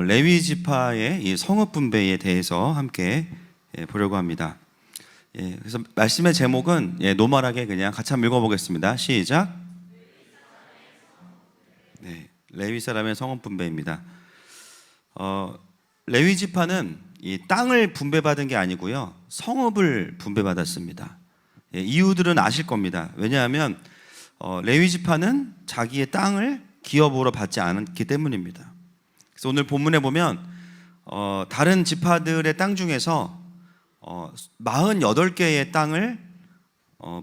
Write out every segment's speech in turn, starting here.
레위 지파의 이 성읍 분배에 대해서 함께 보려고 합니다. 그래서 말씀의 제목은 노멀하게 그냥 같이 한번 읽어보겠습니다. 시작. 네, 레위 사람의 성읍 분배입니다. 레위 지파는 이 땅을 분배받은 게 아니고요, 성읍을 분배받았습니다. 이유들은 아실 겁니다. 왜냐하면 레위 지파는 자기의 땅을 기업으로 받지 않았기 때문입니다. 그래서 오늘 본문에 보면 다른 지파들의 땅 중에서 48개의 땅을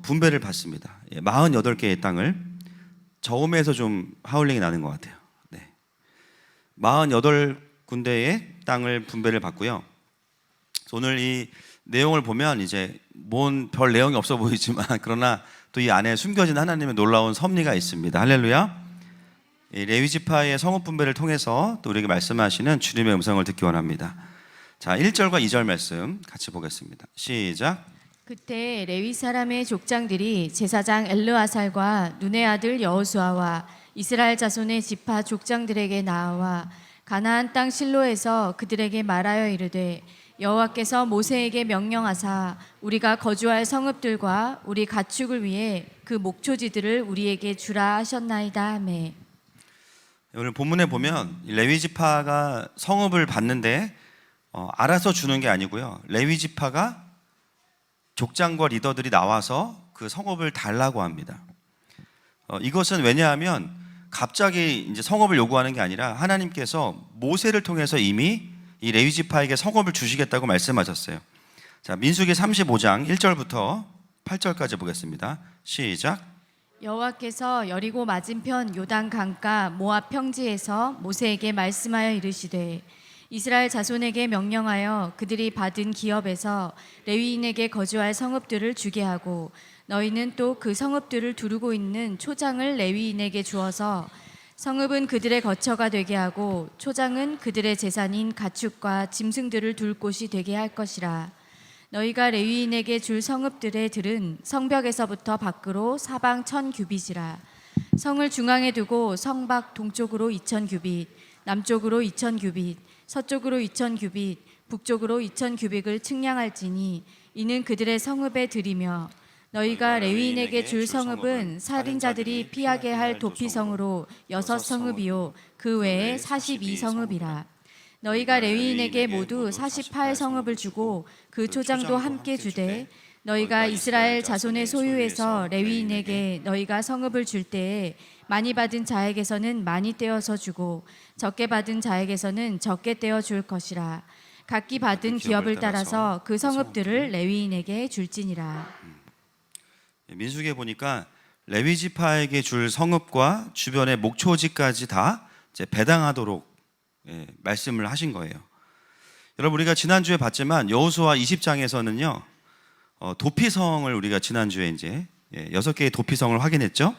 분배를 받습니다. 48개의 땅을. 저음에서 좀 하울링이 나는 것 같아요. 네. 48군데의 땅을 분배를 받고요. 오늘 이 내용을 보면 이제 뭔 별 내용이 없어 보이지만 그러나 또 이 안에 숨겨진 하나님의 놀라운 섭리가 있습니다. 할렐루야. 레위 지파의 성읍 분배를 통해서 또 우리에게 말씀하시는 주님의 음성을 듣기 원합니다. 자, 1절과 2절 말씀 같이 보겠습니다. 시작. 그때 레위 사람의 족장들이 제사장 엘르아살과 눈의 아들 여호수아와 이스라엘 자손의 지파 족장들에게 나아와 가나안 땅 실로에서 그들에게 말하여 이르되 여호와께서 모세에게 명령하사 우리가 거주할 성읍들과 우리 가축을 위해 그 목초지들을 우리에게 주라 하셨나이다 하매. 오늘 본문에 보면 레위 지파가 성읍을 받는데 알아서 주는 게 아니고요, 레위 지파가 족장과 리더들이 나와서 그 성읍을 달라고 합니다. 이것은 왜냐하면 갑자기 이제 성읍을 요구하는 게 아니라 하나님께서 모세를 통해서 이미 이 레위 지파에게 성읍을 주시겠다고 말씀하셨어요. 자, 민수기 35장 1절부터 8절까지 보겠습니다. 시작. 여호와께서 여리고 맞은편 요단 강가 모압 평지에서 모세에게 말씀하여 이르시되 이스라엘 자손에게 명령하여 그들이 받은 기업에서 레위인에게 거주할 성읍들을 주게 하고 너희는 또 그 성읍들을 두르고 있는 초장을 레위인에게 주어서 성읍은 그들의 거처가 되게 하고 초장은 그들의 재산인 가축과 짐승들을 둘 곳이 되게 할 것이라. 너희가 레위인에게 줄 성읍들의 들은 성벽에서부터 밖으로 사방 1000규빗이라. 성을 중앙에 두고 성밖 동쪽으로 2000규빗, 남쪽으로 2000규빗, 서쪽으로 2000규빗, 북쪽으로 2000규빗을 측량할지니 이는 그들의 성읍의 들이며 너희가 레위인에게 줄 성읍은 살인자들이 피하게 할 도피성으로 6성읍이요 그 외에 42성읍이라. 너희가 레위인에게 모두 48성읍을 주고 그 초장도 함께 주되 너희가 이스라엘 자손의 소유에서 레위인에게 너희가 성읍을 줄 때에 많이 받은 자에게서는 많이 떼어서 주고 적게 받은 자에게서는 적게 떼어 줄 것이라. 각기 받은 기업을 따라서 그 성읍들을 레위인에게 줄지니라. 민수기에 보니까 레위 지파에게 줄 성읍과 주변의 목초지까지 다 이제 배당하도록 말씀을 하신 거예요. 여러분, 우리가 지난주에 봤지만 여호수아 20장에서는요 도피성을 우리가 지난주에 이제 6개의 도피성을 확인했죠.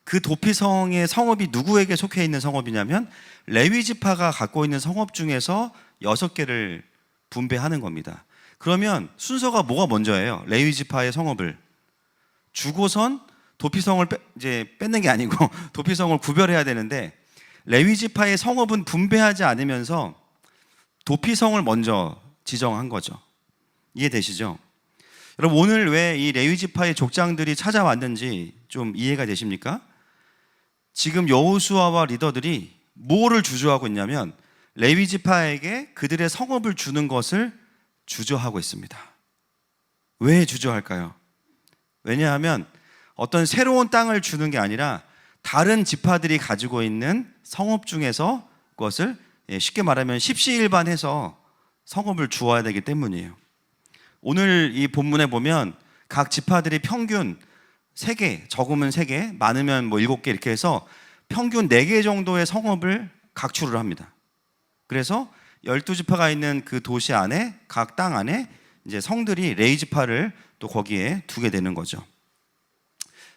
그 도피성의 성읍이 누구에게 속해 있는 성읍이냐면 레위 지파가 갖고 있는 성읍 중에서 6개를 분배하는 겁니다. 그러면 순서가 뭐가 먼저예요? 레위 지파의 성읍을 주고선 도피성을 이제 뺏는 게 아니고 도피성을 구별해야 되는데 레위 지파의 성읍은 분배하지 않으면서 도피성을 먼저 지정한 거죠. 이해되시죠? 여러분, 오늘 왜 이 레위 지파의 족장들이 찾아왔는지 좀 이해가 되십니까? 지금 여호수아와 리더들이 뭐를 주저하고 있냐면 레위 지파에게 그들의 성읍을 주는 것을 주저하고 있습니다. 왜 주저할까요? 왜냐하면 어떤 새로운 땅을 주는 게 아니라 다른 지파들이 가지고 있는 성읍 중에서 그것을 쉽게 말하면 십시일반해서 성읍을 주어야 되기 때문이에요. 오늘 이 본문에 보면 각 지파들이 평균 3개, 적으면 3개, 많으면 7개 이렇게 해서 평균 4개 정도의 성읍을 각출을 합니다. 그래서 12지파가 있는 그 도시 안에, 각 땅 안에 이제 성들이 레위 지파를 또 거기에 두게 되는 거죠.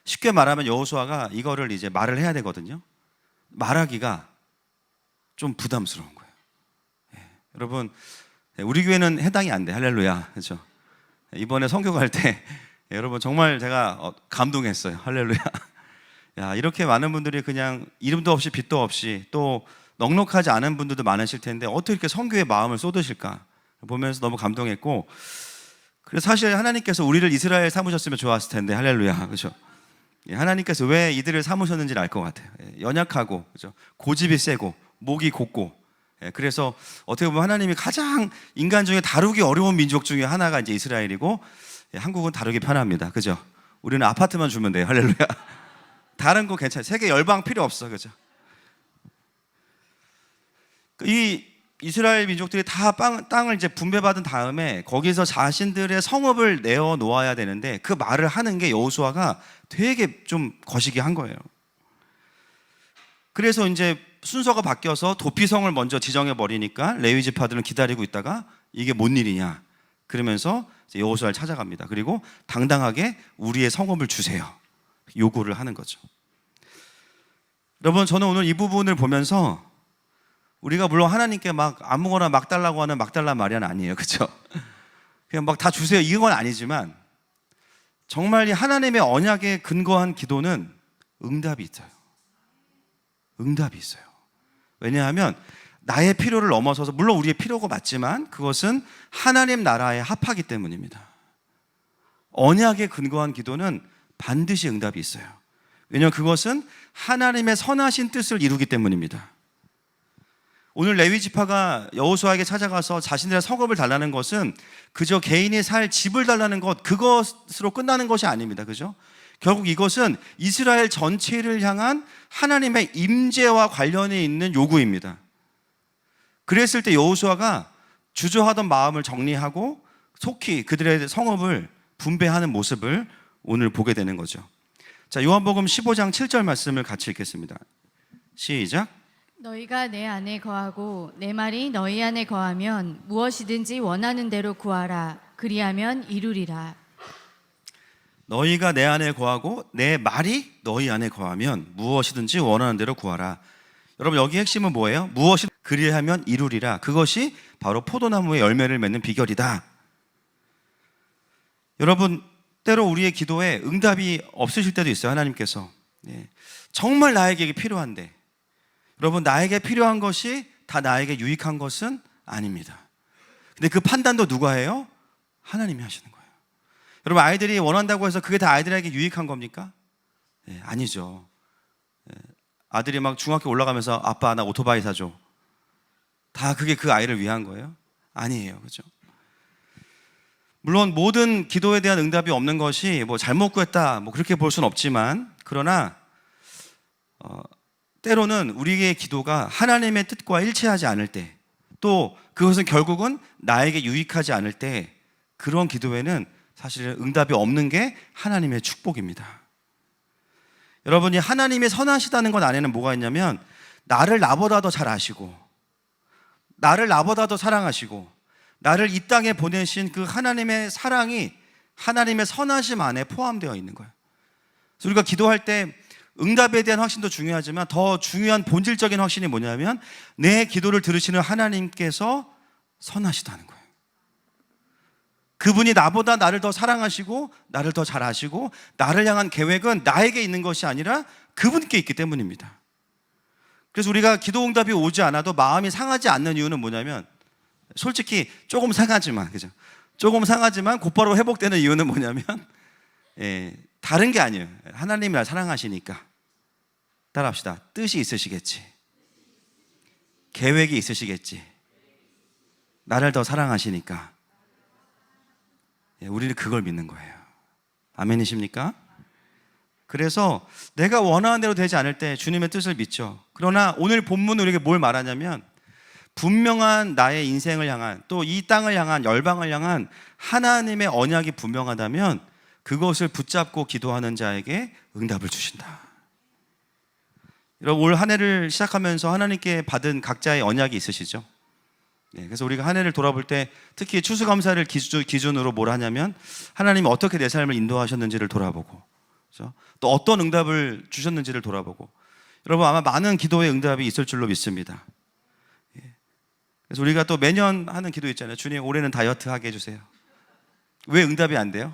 쉽게 말하면 여호수아가 이거를 이제 말을 해야 되거든요. 말하기가 좀 부담스러운 거예요. 여러분, 우리 교회는 해당이 안 돼. 할렐루야. 그렇죠? 이번에 선교 갈 때 여러분 정말 제가 감동했어요. 할렐루야. 야, 이렇게 많은 분들이 그냥 이름도 없이 빛도 없이 또 넉넉하지 않은 분들도 많으실 텐데 어떻게 이렇게 선교에 마음을 쏟으실까 보면서 너무 감동했고, 그래서 사실 하나님께서 우리를 이스라엘 삼으셨으면 좋았을 텐데, 할렐루야, 그렇죠? 하나님께서 왜 이들을 삼으셨는지를 알 것 같아요. 연약하고, 그렇죠? 고집이 세고 목이 곱고. 그래서 어떻게 보면 하나님이 가장 인간 중에 다루기 어려운 민족 중에 하나가 이제 이스라엘이고, 한국은 다루기 편합니다, 그죠? 우리는 아파트만 주면 돼요, 할렐루야. 다른 거 괜찮아요. 세계 열방 필요 없어, 그죠? 이 이스라엘 민족들이 다 땅을 이제 분배받은 다음에 거기서 자신들의 성읍을 내어 놓아야 되는데, 그 말을 하는 게 여호수아가 되게 좀 거시기 한 거예요. 그래서 이제 순서가 바뀌어서 도피성을 먼저 지정해 버리니까 레위 지파들은 기다리고 있다가 이게 뭔 일이냐 그러면서 여호수아를 찾아갑니다. 그리고 당당하게 우리의 성읍을 주세요, 요구를 하는 거죠. 여러분, 저는 오늘 이 부분을 보면서 우리가 물론 하나님께 막 아무거나 막 달라고 하는 막 달란 말이 아니에요, 그렇죠? 그냥 막 다 주세요 이건 아니지만, 정말 이 하나님의 언약에 근거한 기도는 응답이 있어요. 응답이 있어요. 왜냐하면 나의 필요를 넘어서서, 물론 우리의 필요가 맞지만 그것은 하나님 나라에 합하기 때문입니다. 언약에 근거한 기도는 반드시 응답이 있어요. 왜냐하면 그것은 하나님의 선하신 뜻을 이루기 때문입니다. 오늘 레위 지파가 여호수아에게 찾아가서 자신들의 성읍을 달라는 것은 그저 개인이 살 집을 달라는 것, 그것으로 끝나는 것이 아닙니다, 그죠? 결국 이것은 이스라엘 전체를 향한 하나님의 임재와 관련이 있는 요구입니다. 그랬을 때 여호수아가 주저하던 마음을 정리하고 속히 그들의 성읍을 분배하는 모습을 오늘 보게 되는 거죠. 자, 요한복음 15장 7절 말씀을 같이 읽겠습니다. 시작. 너희가 내 안에 거하고 내 말이 너희 안에 거하면 무엇이든지 원하는 대로 구하라. 그리하면 이루리라. 너희가 내 안에 거하고 내 말이 너희 안에 거하면 무엇이든지 원하는 대로 구하라. 여러분, 여기 핵심은 뭐예요? 무엇이 그리하면 이루리라. 그것이 바로 포도나무의 열매를 맺는 비결이다. 여러분, 때로 우리의 기도에 응답이 없으실 때도 있어요. 하나님께서 정말 나에게 필요한데, 여러분, 나에게 필요한 것이 다 나에게 유익한 것은 아닙니다. 근데 그 판단도 누가 해요? 하나님이 하시는 거예요. 여러분, 아이들이 원한다고 해서 그게 다 아이들에게 유익한 겁니까? 아니죠. 아들이 막 중학교 올라가면서 아빠 나 오토바이 사줘, 다 그게 그 아이를 위한 거예요? 아니에요, 그죠? 물론 모든 기도에 대한 응답이 없는 것이 뭐 잘못 구했다 뭐 그렇게 볼 수는 없지만, 그러나 때로는 우리의 기도가 하나님의 뜻과 일치하지 않을 때, 또 그것은 결국은 나에게 유익하지 않을 때, 그런 기도에는 사실은 응답이 없는 게 하나님의 축복입니다. 여러분이 하나님이 선하시다는 것 안에는 뭐가 있냐면, 나를 나보다 더 잘 아시고, 나를 나보다 더 사랑하시고, 나를 이 땅에 보내신 그 하나님의 사랑이 하나님의 선하심 안에 포함되어 있는 거예요. 그래서 우리가 기도할 때 응답에 대한 확신도 중요하지만 더 중요한 본질적인 확신이 뭐냐면, 내 기도를 들으시는 하나님께서 선하시다는 거예요. 그분이 나보다 나를 더 사랑하시고 나를 더 잘 아시고, 나를 향한 계획은 나에게 있는 것이 아니라 그분께 있기 때문입니다. 그래서 우리가 기도 응답이 오지 않아도 마음이 상하지 않는 이유는 뭐냐면, 솔직히 조금 상하지만, 그죠? 조금 상하지만 곧바로 회복되는 이유는 뭐냐면, 다른 게 아니에요. 하나님이 날 사랑하시니까. 따라합시다. 뜻이 있으시겠지, 계획이 있으시겠지, 나를 더 사랑하시니까. 우리는 그걸 믿는 거예요. 아멘이십니까? 그래서 내가 원하는 대로 되지 않을 때 주님의 뜻을 믿죠. 그러나 오늘 본문은 우리에게 뭘 말하냐면, 분명한 나의 인생을 향한, 또 이 땅을 향한, 열방을 향한 하나님의 언약이 분명하다면 그것을 붙잡고 기도하는 자에게 응답을 주신다. 여러분, 올 한 해를 시작하면서 하나님께 받은 각자의 언약이 있으시죠? 그래서 우리가 한 해를 돌아볼 때 특히 추수감사를 기준으로 뭘 하냐면, 하나님이 어떻게 내 삶을 인도하셨는지를 돌아보고, 그렇죠? 또 어떤 응답을 주셨는지를 돌아보고. 여러분, 아마 많은 기도의 응답이 있을 줄로 믿습니다. 그래서 우리가 또 매년 하는 기도 있잖아요. 주님, 올해는 다이어트 하게 해주세요. 왜 응답이 안 돼요?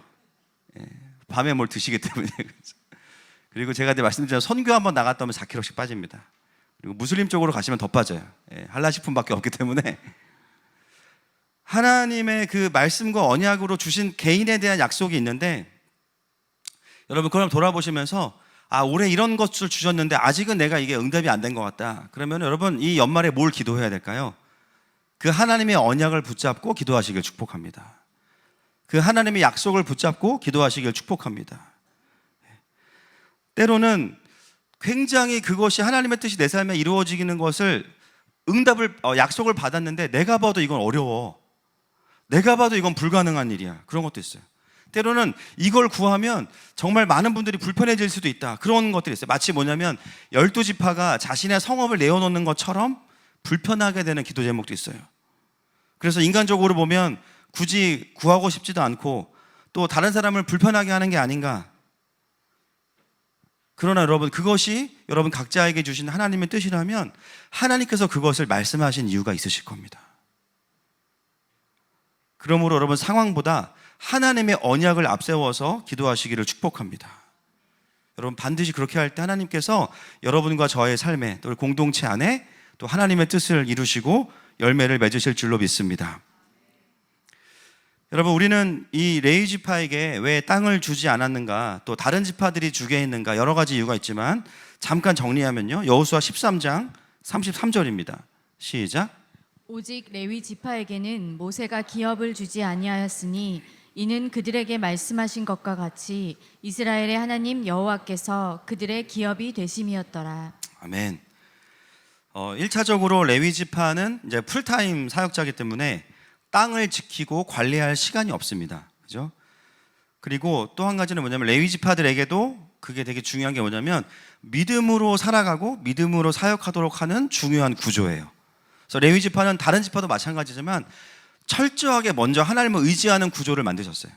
밤에 뭘 드시기 때문에. 그리고 제가 말씀드렸잖아요. 선교 한번 나갔다 오면 4kg씩 빠집니다. 그리고 무슬림 쪽으로 가시면 더 빠져요. 예, 할라식품밖에 없기 때문에 하나님의 그 말씀과 언약으로 주신 개인에 대한 약속이 있는데, 여러분 그럼 돌아보시면서 올해 이런 것을 주셨는데 아직은 내가 이게 응답이 안 된 것 같다. 그러면 여러분 이 연말에 뭘 기도해야 될까요? 그 하나님의 언약을 붙잡고 기도하시길 축복합니다. 그 하나님의 약속을 붙잡고 기도하시길 축복합니다. 때로는 굉장히 그것이 하나님의 뜻이 내 삶에 이루어지는 것을 약속을 받았는데 내가 봐도 이건 어려워. 내가 봐도 이건 불가능한 일이야. 그런 것도 있어요. 때로는 이걸 구하면 정말 많은 분들이 불편해질 수도 있다. 그런 것들이 있어요. 마치 뭐냐면 12지파가 자신의 성읍을 내어놓는 것처럼 불편하게 되는 기도 제목도 있어요. 그래서 인간적으로 보면 굳이 구하고 싶지도 않고 또 다른 사람을 불편하게 하는 게 아닌가. 그러나 여러분 그것이 여러분 각자에게 주신 하나님의 뜻이라면 하나님께서 그것을 말씀하신 이유가 있으실 겁니다. 그러므로 여러분 상황보다 하나님의 언약을 앞세워서 기도하시기를 축복합니다. 여러분 반드시 그렇게 할 때 하나님께서 여러분과 저의 삶에 또 공동체 안에 또 하나님의 뜻을 이루시고 열매를 맺으실 줄로 믿습니다. 여러분 우리는 이 레위 지파에게 왜 땅을 주지 않았는가, 또 다른 지파들이 주게 했는가, 여러 가지 이유가 있지만 잠깐 정리하면요, 여호수아 13장 33절입니다. 시작. 오직 레위 지파에게는 모세가 기업을 주지 아니하였으니 이는 그들에게 말씀하신 것과 같이 이스라엘의 하나님 여호와께서 그들의 기업이 되심이었더라. 아멘. 1차적으로 레위 지파는 이제 풀타임 사역자이기 때문에 땅을 지키고 관리할 시간이 없습니다. 그죠? 그리고 또 한 가지는 뭐냐면 레위 지파들에게도 그게 되게 중요한 게 뭐냐면 믿음으로 살아가고 믿음으로 사역하도록 하는 중요한 구조예요. 그래서 레위 지파는 다른 지파도 마찬가지지만 철저하게 먼저 하나님을 의지하는 구조를 만드셨어요.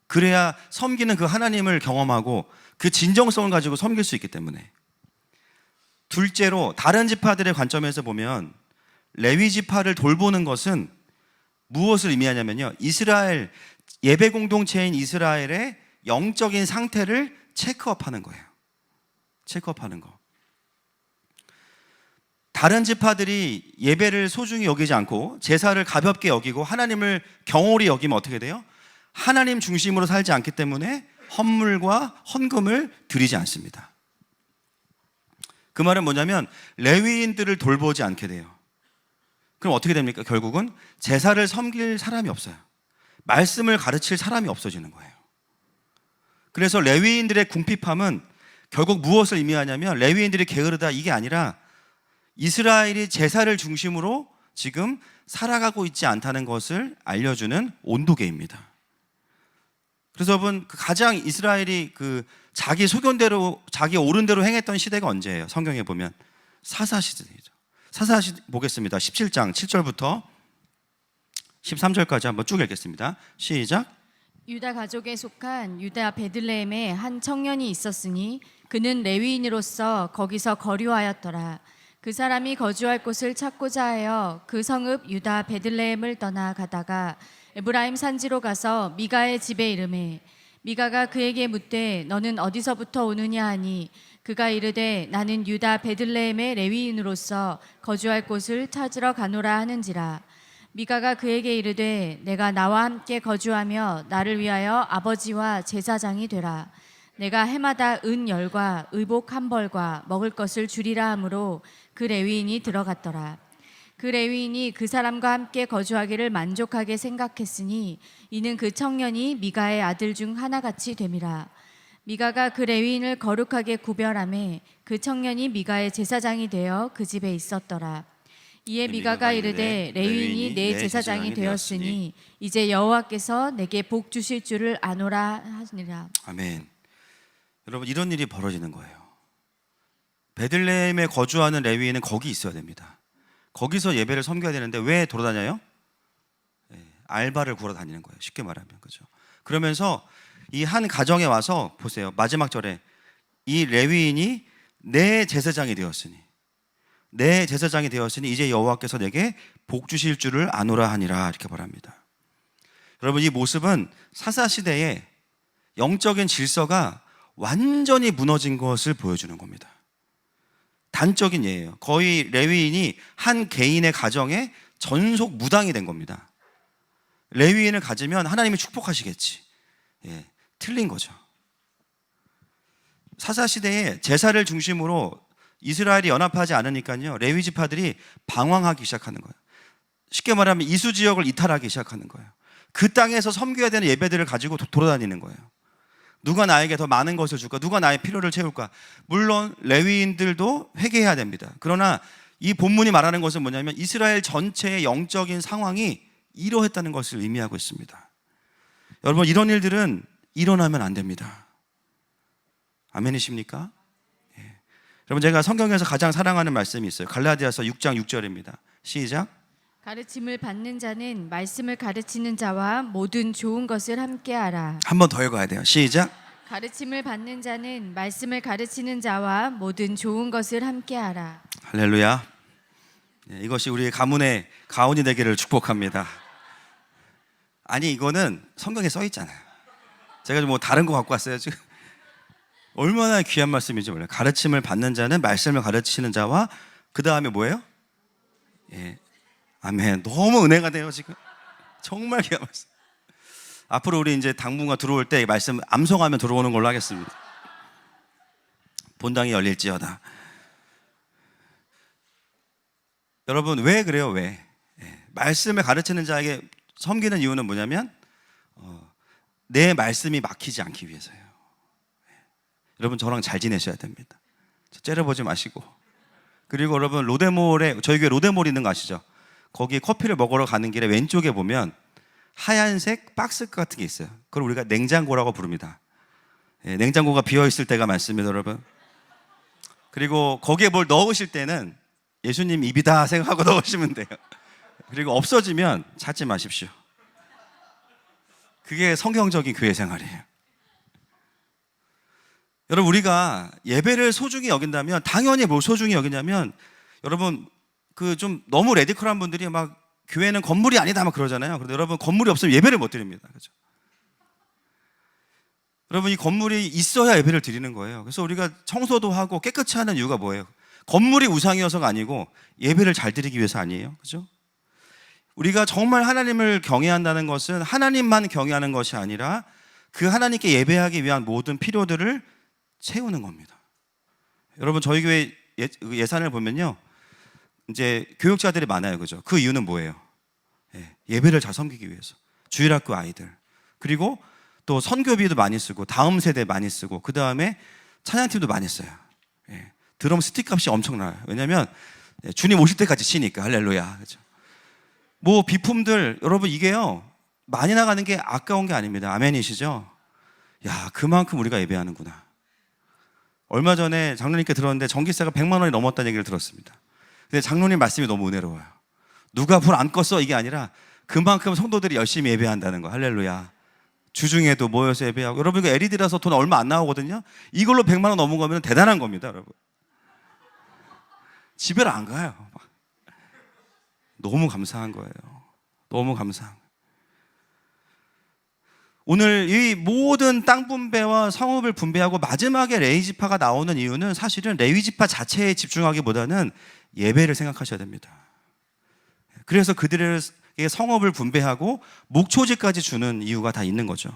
그래야 섬기는 그 하나님을 경험하고 그 진정성을 가지고 섬길 수 있기 때문에. 둘째로 다른 지파들의 관점에서 보면 레위 지파를 돌보는 것은 무엇을 의미하냐면요, 이스라엘 예배 공동체인 이스라엘의 영적인 상태를 체크업하는 거예요. 체크업하는 거. 다른 지파들이 예배를 소중히 여기지 않고 제사를 가볍게 여기고 하나님을 경홀히 여기면 어떻게 돼요? 하나님 중심으로 살지 않기 때문에 헌물과 헌금을 드리지 않습니다. 그 말은 뭐냐면 레위인들을 돌보지 않게 돼요. 그럼 어떻게 됩니까? 결국은 제사를 섬길 사람이 없어요. 말씀을 가르칠 사람이 없어지는 거예요. 그래서 레위인들의 궁핍함은 결국 무엇을 의미하냐면 레위인들이 게으르다 이게 아니라 이스라엘이 제사를 중심으로 지금 살아가고 있지 않다는 것을 알려주는 온도계입니다. 그래서 여러분 가장 이스라엘이 자기 소견대로 자기 옳은 대로 행했던 시대가 언제예요? 성경에 보면 사사시대죠. 사사시 보겠습니다. 17장 7절부터 13절까지 한번 쭉 읽겠습니다. 시작. 유다 가족에 속한 유다 베들레헴에 한 청년이 있었으니 그는 레위인으로서 거기서 거류하였더라. 그 사람이 거주할 곳을 찾고자 하여 그 성읍 유다 베들레헴을 떠나 가다가 에브라임 산지로 가서 미가의 집에 이르매 미가가 그에게 묻되 너는 어디서부터 오느냐 하니 그가 이르되 나는 유다 베들레헴의 레위인으로서 거주할 곳을 찾으러 가노라 하는지라. 미가가 그에게 이르되 내가 나와 함께 거주하며 나를 위하여 아버지와 제사장이 되라. 내가 해마다 은 10과 의복 1벌과 먹을 것을 주리라 하므로 그 레위인이 들어갔더라. 그 레위인이 그 사람과 함께 거주하기를 만족하게 생각했으니 이는 그 청년이 미가의 아들 중 하나같이 됨이라. 미가가 그 레위인을 거룩하게 구별하매 그 청년이 미가의 제사장이 되어 그 집에 있었더라. 이에 미가가 이르되 레위인이 내 제사장이 되었으니 이제 여호와께서 내게 복 주실 줄을 아노라 하니라. 아멘. 여러분 이런 일이 벌어지는 거예요. 베들레헴에 거주하는 레위인은 거기 있어야 됩니다. 거기서 예배를 섬겨야 되는데 왜 돌아다녀요? 알바를 구러 다니는 거예요. 쉽게 말하면. 그죠? 그러면서 이 한 가정에 와서 보세요. 마지막 절에 이 레위인이 내 제사장이 되었으니 이제 여호와께서 내게 복 주실 줄을 아노라 하니라 이렇게 말합니다. 여러분 이 모습은 사사시대에 영적인 질서가 완전히 무너진 것을 보여주는 겁니다. 단적인 예예요. 거의 레위인이 한 개인의 가정에 전속 무당이 된 겁니다. 레위인을 가지면 하나님이 축복하시겠지. 예, 틀린 거죠. 사사시대에 제사를 중심으로 이스라엘이 연합하지 않으니까요, 레위 지파들이 방황하기 시작하는 거예요. 쉽게 말하면 이수 지역을 이탈하기 시작하는 거예요. 그 땅에서 섬겨야 되는 예배들을 가지고 돌아다니는 거예요. 누가 나에게 더 많은 것을 줄까? 누가 나의 필요를 채울까? 물론 레위인들도 회개해야 됩니다. 그러나 이 본문이 말하는 것은 뭐냐면 이스라엘 전체의 영적인 상황이 이러했다는 것을 의미하고 있습니다. 여러분, 이런 일들은 일어나면 안 됩니다. 아멘이십니까? 예. 여러분, 제가 성경에서 가장 사랑하는 말씀이 있어요. 갈라디아서 6장 6절입니다. 시작. 가르침을 받는 자는 말씀을 가르치는 자와 모든 좋은 것을 함께 알아. 한 번 더 읽어야 돼요. 시작. 가르침을 받는 자는 말씀을 가르치는 자와 모든 좋은 것을 함께 알아. 할렐루야. 예, 이것이 우리의 가문의 가온이 되기를 축복합니다. 아니, 이거는 성경에 써 있잖아요. 제가 좀 뭐 다른 거 갖고 왔어요 지금. 얼마나 귀한 말씀인지 몰라요. 가르침을 받는 자는 말씀을 가르치는 자와 그 다음에 뭐예요? 예, 아멘. 너무 은혜가 돼요 지금. 정말 귀한 말씀. 앞으로 우리 이제 당분간 들어올 때 말씀 암송하면 들어오는 걸로 하겠습니다. 본당이 열릴지어다. 여러분, 왜 그래요? 왜? 예, 말씀을 가르치는 자에게 섬기는 이유는 뭐냐면 내 말씀이 막히지 않기 위해서예요. 예, 여러분, 저랑 잘 지내셔야 됩니다. 째려보지 마시고. 그리고 여러분, 로데몰에, 저희 교회 로데몰 있는 거 아시죠? 거기 커피를 먹으러 가는 길에 왼쪽에 보면 하얀색 박스 같은 게 있어요. 그걸 우리가 냉장고라고 부릅니다. 예, 냉장고가 비어있을 때가 많습니다, 여러분. 그리고 거기에 뭘 넣으실 때는 예수님 입이다 생각하고 넣으시면 돼요. 그리고 없어지면 찾지 마십시오. 그게 성경적인 교회 생활이에요. 여러분, 우리가 예배를 소중히 여긴다면 당연히 뭘 소중히 여기냐면, 여러분, 그 좀 너무 레디컬한 분들이 막 교회는 건물이 아니다 막 그러잖아요. 그런데 여러분, 건물이 없으면 예배를 못 드립니다. 그렇죠? 여러분, 이 건물이 있어야 예배를 드리는 거예요. 그래서 우리가 청소도 하고 깨끗이 하는 이유가 뭐예요? 건물이 우상이어서가 아니고 예배를 잘 드리기 위해서 아니에요. 그렇죠? 우리가 정말 하나님을 경외한다는 것은 하나님만 경외하는 것이 아니라 그 하나님께 예배하기 위한 모든 필요들을 채우는 겁니다. 여러분, 저희 교회 예산을 보면요, 이제 교육자들이 많아요. 그죠? 그 이유는 뭐예요? 예배를 잘 섬기기 위해서. 주일학교 아이들. 그리고 또 선교비도 많이 쓰고, 다음 세대 많이 쓰고, 그 다음에 찬양팀도 많이 써요. 드럼 스틱 값이 엄청나요. 왜냐면 주님 오실 때까지 치니까. 할렐루야. 그죠? 뭐 비품들, 여러분, 이게요, 많이 나가는 게 아까운 게 아닙니다. 아멘이시죠? 야, 그만큼 우리가 예배하는구나. 얼마 전에 장로님께 들었는데 전기세가 100만 원이 넘었다는 얘기를 들었습니다. 근데 장로님 말씀이 너무 은혜로워요. 누가 불 안 껐어 이게 아니라 그만큼 성도들이 열심히 예배한다는 거. 할렐루야. 주중에도 모여서 예배하고. 여러분, 이거 LED라서 돈 얼마 안 나오거든요. 이걸로 100만 원 넘은 거면 대단한 겁니다, 여러분. 집에를 안 가요. 너무 감사한 거예요. 너무 감사한 거예요. 오늘 이 모든 땅 분배와 성읍을 분배하고 마지막에 레위 지파가 나오는 이유는 사실은 레위 지파 자체에 집중하기보다는 예배를 생각하셔야 됩니다. 그래서 그들에게 성읍을 분배하고 목초지까지 주는 이유가 다 있는 거죠.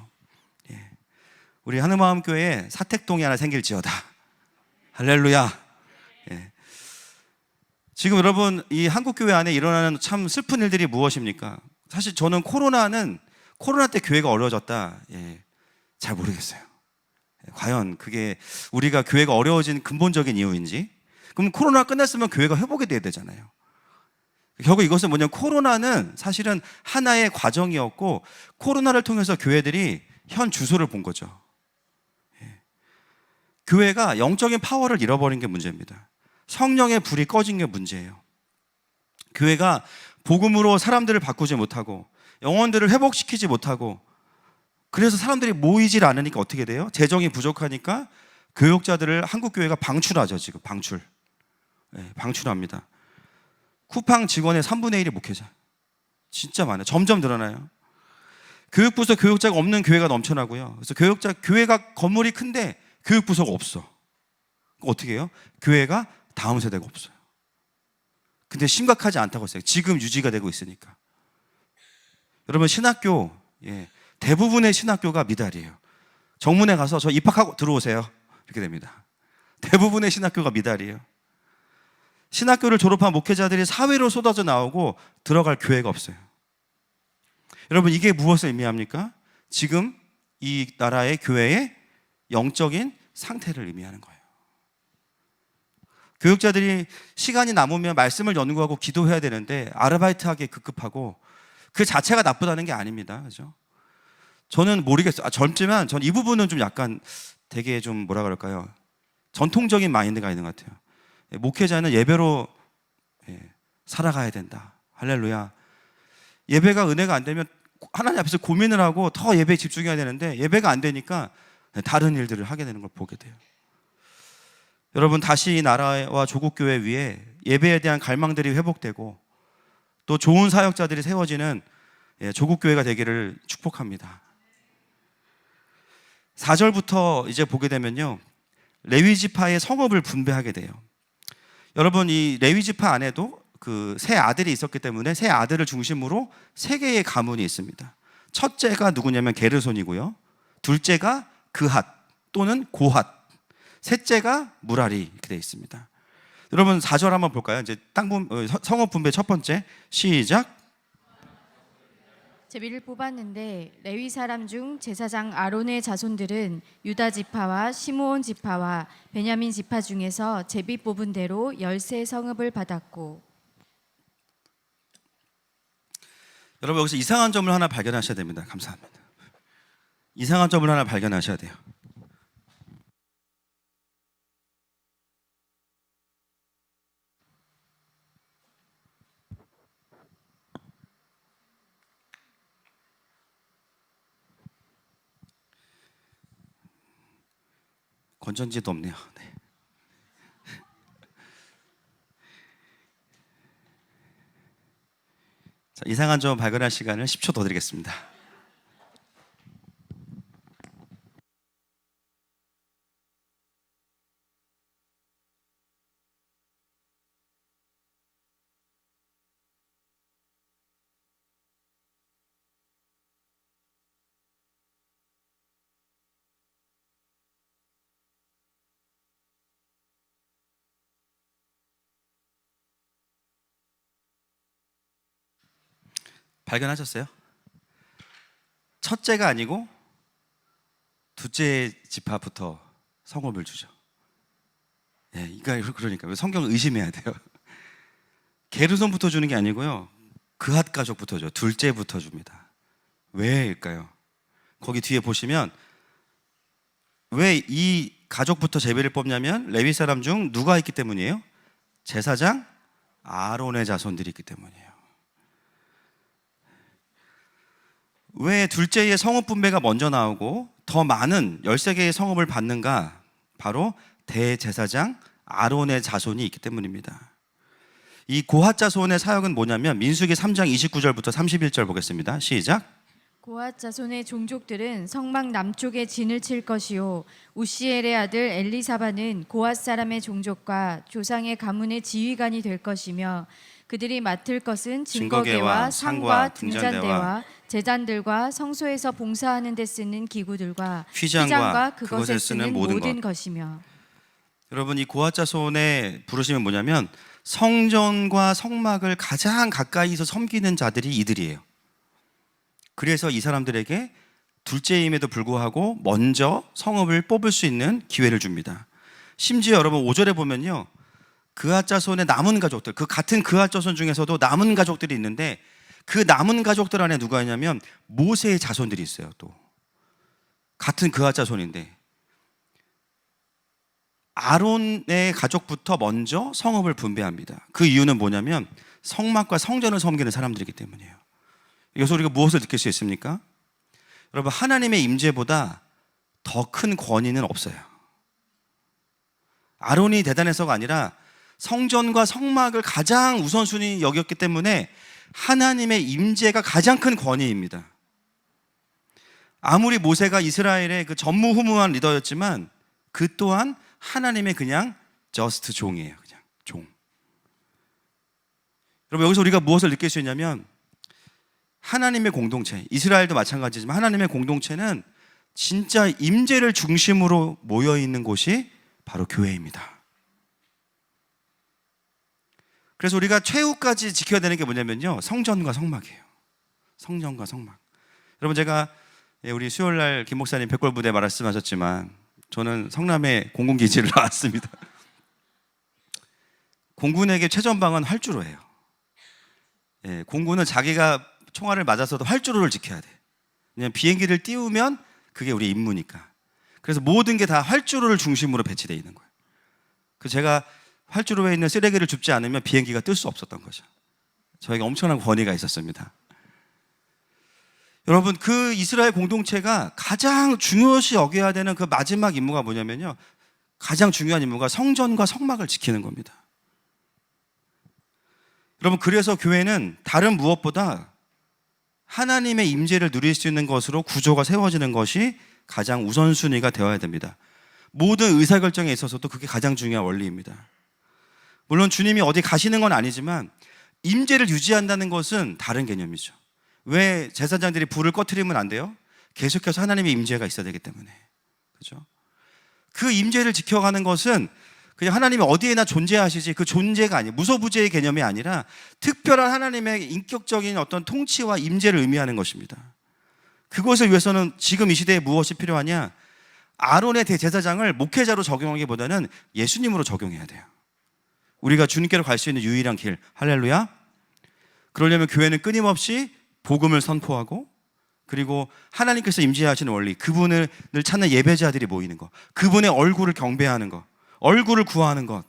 우리 하늘마음교회에 사택동이 하나 생길지어다. 할렐루야. 지금 여러분, 이 한국교회 안에 일어나는 참 슬픈 일들이 무엇입니까? 사실 저는 코로나 때 교회가 어려워졌다, 잘 모르겠어요. 과연 그게 우리가 교회가 어려워진 근본적인 이유인지. 그럼 코로나 끝났으면 교회가 회복이 돼야 되잖아요. 결국 이것은 뭐냐면, 코로나는 사실은 하나의 과정이었고, 코로나를 통해서 교회들이 현 주소를 본 거죠. 교회가 영적인 파워를 잃어버린 게 문제입니다. 성령의 불이 꺼진 게 문제예요. 교회가 복음으로 사람들을 바꾸지 못하고 영혼들을 회복시키지 못하고, 그래서 사람들이 모이질 않으니까 어떻게 돼요? 재정이 부족하니까 교육자들을 한국교회가 방출하죠. 지금 방출합니다. 쿠팡 직원의 3분의 1이 목회자. 진짜 많아요. 점점 늘어나요. 교육부서 교육자가 없는 교회가 넘쳐나고요. 그래서 교회가 건물이 큰데 교육부서가 없어. 어떻게 해요? 교회가 다음 세대가 없어요. 근데 심각하지 않다고 했어요. 지금 유지가 되고 있으니까. 여러분 신학교, 대부분의 신학교가 미달이에요. 정문에 가서 저 입학하고 들어오세요. 이렇게 됩니다. 대부분의 신학교가 미달이에요. 신학교를 졸업한 목회자들이 사회로 쏟아져 나오고 들어갈 교회가 없어요. 여러분 이게 무엇을 의미합니까? 지금 이 나라의 교회의 영적인 상태를 의미하는 거예요. 교육자들이 시간이 남으면 말씀을 연구하고 기도해야 되는데 아르바이트하기에 급급하고 그 자체가 나쁘다는 게 아닙니다. 그죠? 저는 모르겠어요. 젊지만 전 이 부분은 좀 약간 되게 좀 뭐라 그럴까요? 전통적인 마인드가 있는 것 같아요. 목회자는 예배로 살아가야 된다. 할렐루야. 예배가 은혜가 안 되면 하나님 앞에서 고민을 하고 더 예배에 집중해야 되는데 예배가 안 되니까 다른 일들을 하게 되는 걸 보게 돼요. 여러분 다시 이 나라와 조국교회 위에 예배에 대한 갈망들이 회복되고 또 좋은 사역자들이 세워지는 조국교회가 되기를 축복합니다. 4절부터 이제 보게 되면요, 레위지파의 성읍을 분배하게 돼요. 여러분 이 레위지파 안에도 그 세 아들이 있었기 때문에 세 아들을 중심으로 세 개의 가문이 있습니다. 첫째가 누구냐면 게르손이고요, 둘째가 그핫 또는 고핫, 셋째가 무라리 이렇게 되어 있습니다. 여러분 4절 한번 볼까요? 이제 성읍 분배 첫 번째 시작. 제비를 뽑았는데 레위 사람 중 제사장 아론의 자손들은 유다 지파와 시므온 지파와 베냐민 지파 중에서 제비 뽑은 대로 13 성읍을 받았고. 여러분 여기서 이상한 점을 하나 발견하셔야 됩니다. 감사합니다. 이상한 점을 하나 발견하셔야 돼요. 건전지도 없네요. 네. 자, 이상한 점 발견할 시간을 10초 더 드리겠습니다. 발견하셨어요? 첫째가 아니고 둘째 지파부터 성읍을 주죠. 그러니까 성경을 의심해야 돼요. 게르손부터 주는 게 아니고요, 그핫 가족부터 줘. 둘째부터 줍니다. 왜일까요? 거기 뒤에 보시면 왜 이 가족부터 제비를 뽑냐면 레위 사람 중 누가 있기 때문이에요? 제사장 아론의 자손들이 있기 때문이에요. 왜 둘째의 성읍 분배가 먼저 나오고 더 많은 13개의 성읍을 받는가? 바로 대제사장 아론의 자손이 있기 때문입니다. 이 고핫 자손의 사역은 뭐냐면 민수기 3장 29절부터 31절 보겠습니다. 시작. 고핫 자손의 종족들은 성막 남쪽에 진을 칠 것이요 우시엘의 아들 엘리사바는 고핫 사람의 종족과 조상의 가문의 지휘관이 될 것이며 그들이 맡을 것은 증거계와 상과 등잔대와 제잔들과 성소에서 봉사하는 데 쓰는 기구들과 휘장과 그것에 쓰는 모든 것이며. 여러분 이 고핫 자손의 부르심은 뭐냐면 성전과 성막을 가장 가까이서 섬기는 자들이 이들이에요. 그래서 이 사람들에게 둘째임에도 불구하고 먼저 성읍을 뽑을 수 있는 기회를 줍니다. 심지어 여러분 5절에 보면요, 그핫 자손의 남은 가족들, 그 같은 그핫 자손 중에서도 남은 가족들이 있는데 그 남은 가족들 안에 누가 있냐면 모세의 자손들이 있어요. 또 같은 그핫 자손인데 아론의 가족부터 먼저 성읍을 분배합니다. 그 이유는 뭐냐면 성막과 성전을 섬기는 사람들이기 때문이에요. 여기서 우리가 무엇을 느낄 수 있습니까? 여러분 하나님의 임재보다 더 큰 권위는 없어요. 아론이 대단해서가 아니라 성전과 성막을 가장 우선순위 여겼기 때문에 하나님의 임재가 가장 큰 권위입니다. 아무리 모세가 이스라엘의 그 전무후무한 리더였지만 그 또한 하나님의 그냥 저스트 종이에요. 그냥 종. 여러분, 여기서 우리가 무엇을 느낄 수 있냐면 하나님의 공동체, 이스라엘도 마찬가지지만 하나님의 공동체는 진짜 임재를 중심으로 모여 있는 곳이 바로 교회입니다. 그래서 우리가 최후까지 지켜야 되는 게 뭐냐면요, 성전과 성막이에요. 성전과 성막. 여러분, 제가 우리 수요일날 김 목사님 백골부대 말씀하셨지만 저는 성남에 공군기지를 나왔습니다. 공군에게 최전방은 활주로예요. 공군은 자기가 총알을 맞아서도 활주로를 지켜야 돼. 그냥 비행기를 띄우면 그게 우리 임무니까. 그래서 모든 게 다 활주로를 중심으로 배치되어 있는 거예요. 그래서 제가 활주로에 있는 쓰레기를 줍지 않으면 비행기가 뜰 수 없었던 거죠. 저에게 엄청난 권위가 있었습니다. 여러분, 그 이스라엘 공동체가 가장 중요시 여겨야 되는 그 마지막 임무가 뭐냐면요, 가장 중요한 임무가 성전과 성막을 지키는 겁니다. 여러분, 그래서 교회는 다른 무엇보다 하나님의 임재를 누릴 수 있는 것으로 구조가 세워지는 것이 가장 우선순위가 되어야 됩니다. 모든 의사결정에 있어서도 그게 가장 중요한 원리입니다. 물론 주님이 어디 가시는 건 아니지만 임재를 유지한다는 것은 다른 개념이죠. 왜 제사장들이 불을 꺼트리면 안 돼요? 계속해서 하나님의 임재가 있어야 되기 때문에. 그렇죠? 그 임재를 지켜가는 것은 그냥 하나님이 어디에나 존재하시지 그 존재가 아니에요. 무소부재의 개념이 아니라 특별한 하나님의 인격적인 어떤 통치와 임재를 의미하는 것입니다. 그것을 위해서는 지금 이 시대에 무엇이 필요하냐? 아론의 대제사장을 목회자로 적용하기보다는 예수님으로 적용해야 돼요. 우리가 주님께로 갈 수 있는 유일한 길. 할렐루야. 그러려면 교회는 끊임없이 복음을 선포하고, 그리고 하나님께서 임재하시는 원리, 그분을 찾는 예배자들이 모이는 것, 그분의 얼굴을 경배하는 것, 얼굴을 구하는 것,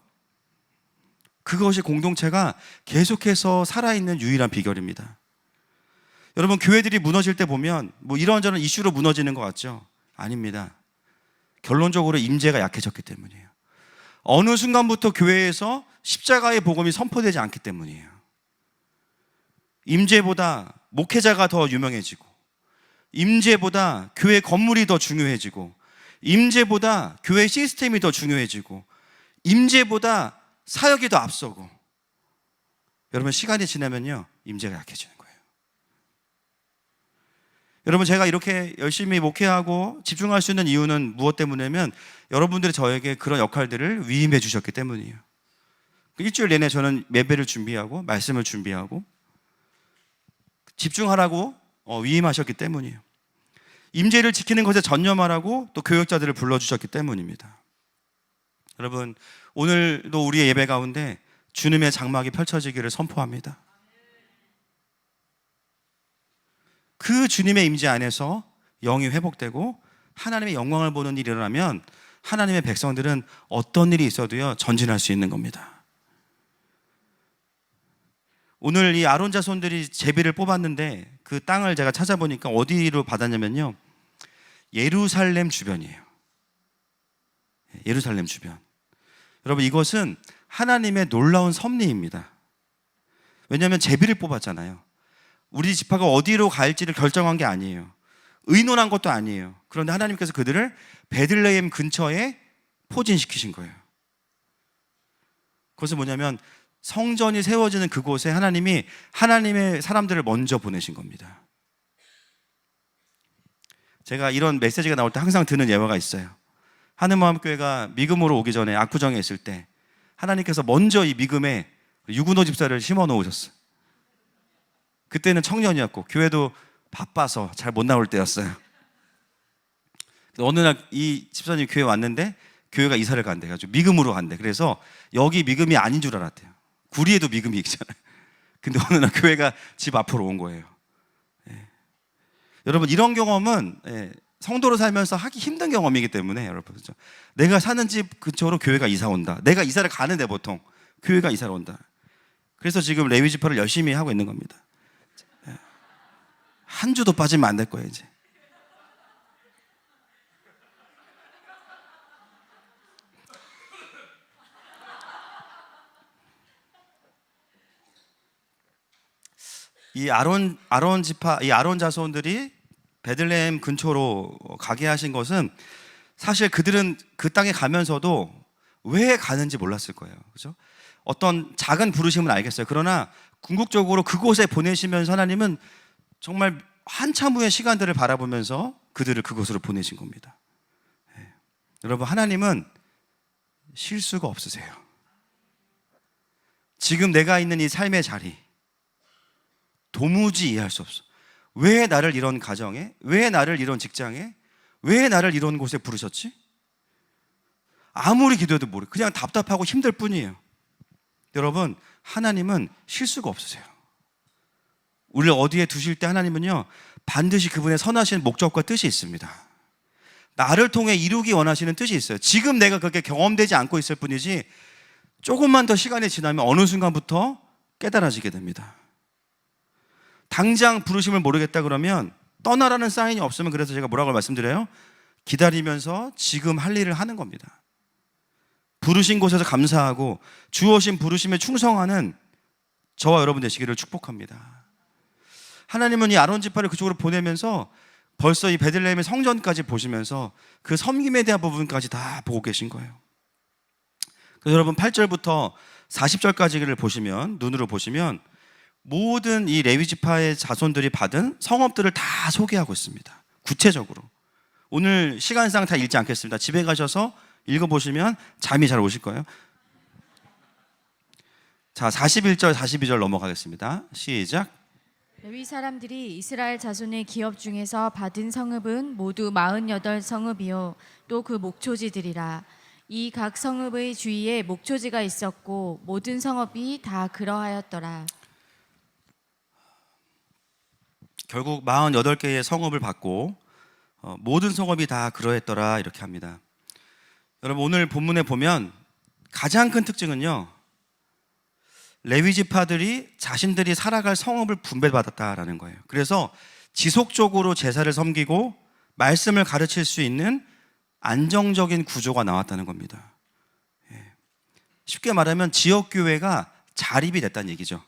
그것이 공동체가 계속해서 살아있는 유일한 비결입니다. 여러분, 교회들이 무너질 때 보면 뭐 이런저런 이슈로 무너지는 것 같죠? 아닙니다. 결론적으로 임재가 약해졌기 때문이에요. 어느 순간부터 교회에서 십자가의 복음이 선포되지 않기 때문이에요. 임재보다 목회자가 더 유명해지고, 임재보다 교회 건물이 더 중요해지고, 임재보다 교회 시스템이 더 중요해지고, 임재보다 사역이 더 앞서고, 여러분, 시간이 지나면요, 임재가 약해지는 거예요. 여러분, 제가 이렇게 열심히 목회하고 집중할 수 있는 이유는 무엇 때문이냐면 여러분들이 저에게 그런 역할들을 위임해 주셨기 때문이에요. 일주일 내내 저는 예배를 준비하고 말씀을 준비하고 집중하라고 위임하셨기 때문이에요. 임재를 지키는 것에 전념하라고 또 교역자들을 불러주셨기 때문입니다. 여러분, 오늘도 우리의 예배 가운데 주님의 장막이 펼쳐지기를 선포합니다. 그 주님의 임재 안에서 영이 회복되고 하나님의 영광을 보는 일이 일어나면 하나님의 백성들은 어떤 일이 있어도요, 전진할 수 있는 겁니다. 오늘 이 아론 자손들이 제비를 뽑았는데 그 땅을 제가 찾아보니까 어디로 받았냐면요, 예루살렘 주변이에요. 예루살렘 주변. 여러분, 이것은 하나님의 놀라운 섭리입니다. 왜냐하면 제비를 뽑았잖아요. 우리 지파가 어디로 갈지를 결정한 게 아니에요. 의논한 것도 아니에요. 그런데 하나님께서 그들을 베들레헴 근처에 포진시키신 거예요. 그것은 뭐냐면 성전이 세워지는 그곳에 하나님이 하나님의 사람들을 먼저 보내신 겁니다. 제가 이런 메시지가 나올 때 항상 드는 예화가 있어요. 하늘마음교회가 미금으로 오기 전에 압구정에 있을 때 하나님께서 먼저 이 미금에 유근호 집사를 심어 놓으셨어요. 그때는 청년이었고 교회도 바빠서 잘 못 나올 때였어요. 어느 날 이 집사님이 교회 왔는데 교회가 이사를 간대 가지고 미금으로 간대. 그래서 여기 미금이 아닌 줄 알았대요. 구리에도 미금이 있잖아요. 근데 어느 날 교회가 집 앞으로 온 거예요. 여러분, 이런 경험은 성도로 살면서 하기 힘든 경험이기 때문에, 여러분, 그렇죠? 내가 사는 집 근처로 교회가 이사 온다. 내가 이사를 가는데 보통 교회가 이사를 온다. 그래서 지금 레위 지파를 열심히 하고 있는 겁니다. 한 주도 빠지면 안 될 거예요, 이제. 이 아론 지파, 이 아론 자손들이 베들레헴 근처로 가게 하신 것은 사실 그들은 그 땅에 가면서도 왜 가는지 몰랐을 거예요. 그죠? 어떤 작은 부르심은 알겠어요. 그러나 궁극적으로 그곳에 보내시면서 하나님은 정말 한참 후의 시간들을 바라보면서 그들을 그곳으로 보내신 겁니다. 여러분, 하나님은 실수가 없으세요. 지금 내가 있는 이 삶의 자리 도무지 이해할 수 없어. 왜 나를 이런 가정에, 왜 나를 이런 직장에, 왜 나를 이런 곳에 부르셨지? 아무리 기도해도 모르, 그냥 답답하고 힘들 뿐이에요. 여러분, 하나님은 실수가 없으세요. 우리를 어디에 두실 때 하나님은요, 반드시 그분의 선하신 목적과 뜻이 있습니다. 나를 통해 이루기 원하시는 뜻이 있어요. 지금 내가 그렇게 경험되지 않고 있을 뿐이지 조금만 더 시간이 지나면 어느 순간부터 깨달아지게 됩니다. 당장 부르심을 모르겠다 그러면 떠나라는 사인이 없으면, 그래서 제가 뭐라고 말씀드려요? 기다리면서 지금 할 일을 하는 겁니다. 부르신 곳에서 감사하고 주어진 부르심에 충성하는 저와 여러분 되시기를 축복합니다. 하나님은 이 아론 지파를 그쪽으로 보내면서 벌써 이 베들레헴의 성전까지 보시면서 그 섬김에 대한 부분까지 다 보고 계신 거예요. 그래서 여러분 8절부터 40절까지를 보시면, 눈으로 보시면 모든 이 레위 지파의 자손들이 받은 성읍들을 다 소개하고 있습니다. 구체적으로. 오늘 시간상 다 읽지 않겠습니다. 집에 가셔서 읽어보시면 잠이 잘 오실 거예요. 자, 41절, 42절 넘어가겠습니다. 시작. 레위 사람들이 이스라엘 자손의 기업 중에서 받은 성읍은 모두 48성읍이요 또 그 목초지들이라. 이 각 성읍의 주위에 목초지가 있었고 모든 성읍이 다 그러하였더라. 결국 48개의 성읍을 받고 모든 성읍이 다 그러했더라 이렇게 합니다. 여러분, 오늘 본문에 보면 가장 큰 특징은요, 레위 지파들이 자신들이 살아갈 성읍을 분배받았다라는 거예요. 그래서 지속적으로 제사를 섬기고 말씀을 가르칠 수 있는 안정적인 구조가 나왔다는 겁니다. 쉽게 말하면 지역교회가 자립이 됐다는 얘기죠.